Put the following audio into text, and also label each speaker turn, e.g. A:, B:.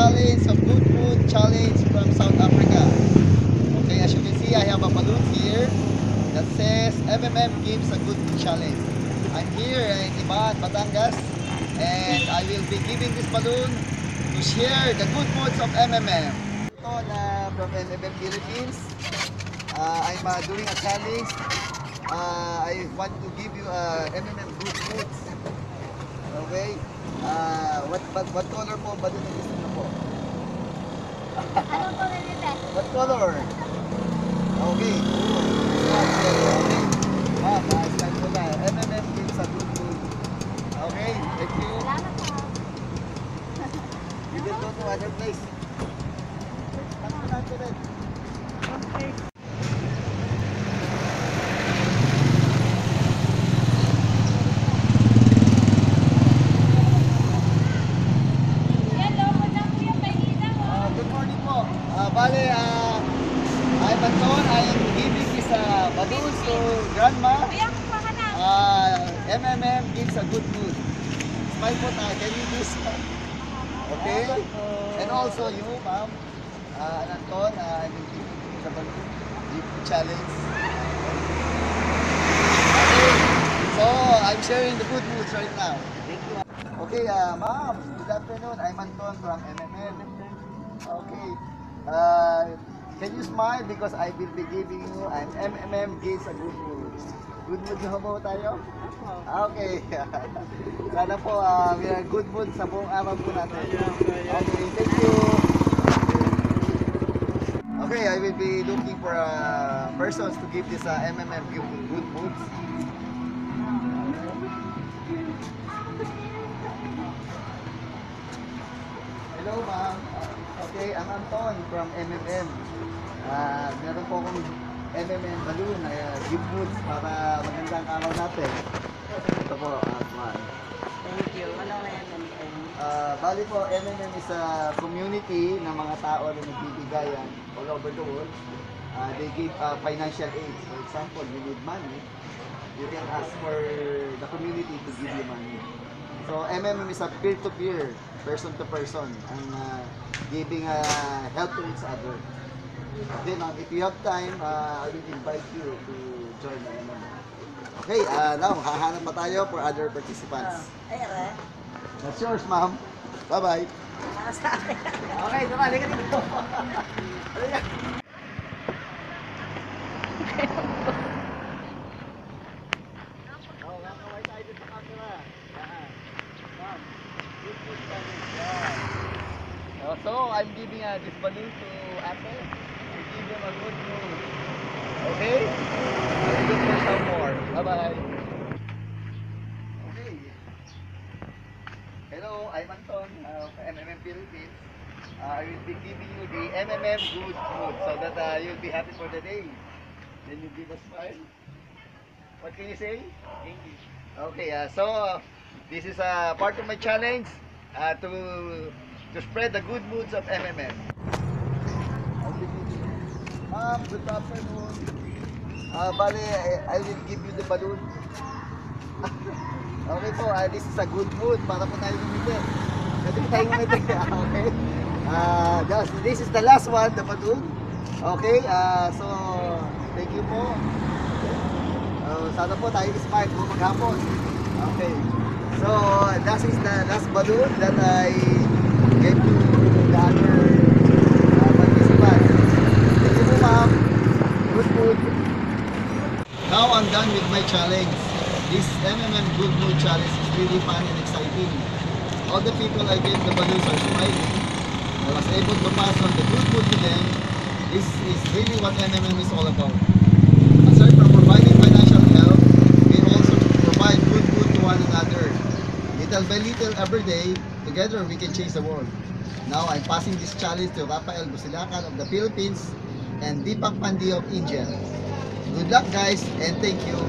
A: challenge of Good Mood Challenge from South Africa. Okay, as you can see, I have a balloon here that says MMM gives a Good Mood Challenge. I'm here in Iban, Batangas, and I will be giving this balloon to share the good moods of MMM. Ito na from MMM Philippines. I'm doing a challenge. I want to give you MMM good moods. Okay? What color po ba dito gusto niyo po?
B: Anong color nito?
A: What color? Okay. Okay. Stand ko na. MMM gives a good mood. Okay? Thank you.
B: Salamat po.
A: You can go to other place. Stand ko natin rin.
B: Okay.
A: Good morning po. Bale, I'm Anton. I am giving this balloons to Grandma. MMM gives a good mood. Smile po tayo. Can you do so? Okay? And also you, ma'am. Anton, I will give you the balloon. Give you challenge. Okay. So, I'm sharing the good moods right now. Thank you. Okay, ma'am. Good afternoon. I'm Anton from MMM. Okay. Can you smile because I will be giving you an MMM gives a good mood. Good mood na po tayo? Okay. Sana po we are good mood sa buong araw po natin. Okay, thank you. Okay, I will be looking for persons to give this MMM good moods. Hello ma'am. Okay, I'm Anton from MMM. Meron po akong MMM balloon na give moods para magandang araw natin. Ito po, ma'am.
B: Thank you. Ano na yan?
A: Bali po, MMM is a community ng mga tao na nagbibigayan all over the world. They give financial aid. For example, you need money, you can ask for the community to give you money. So MMM is a peer-to-peer, person-to-person, ang giving help to each other. Okay, ma'am, if you have time, I will invite you to join the MMM. Okay, now, hahanap pa tayo for other participants. That's yours, ma'am. Bye-bye. Okay, tama, halika dito. Halika. So, I'm giving this balloon to Ate to give them a good mood. Okay? I'll look for some more. Bye-bye. Okay. Hello, I'm Anton of MMM Philippines. I will be giving you the MMM good mood so that you'll be happy for the day. Then you give a smile. What can you say? English. Okay, so this is a part of my challenge to spread the good moods of MMM. Ma'am, good afternoon. Bale, I will give you the balloon. Okay po, this is a good mood para po tayo lumiti. Pwede po tayo lumiti. Okay. This is the last one, the balloon. Okay, so thank you po. Sana po tayo smile po maghapon. Okay. So, that is the last balloon that I gave to the other participants. Thank you po, ma'am. Good mood. Now I'm done with my challenge. This MMM Good Mood Challenge is really fun and exciting. All the people I gave the balloons are smiling. I was able to pass on the good mood to them. This is really what MMM is all about. Aside from providing financial help, we also provide good mood to one another. Little by little every day, together we can change the world. Now I'm passing this challenge to Rafael Busilacan of the Philippines and Deepak Pandi of India. Good luck guys and thank you.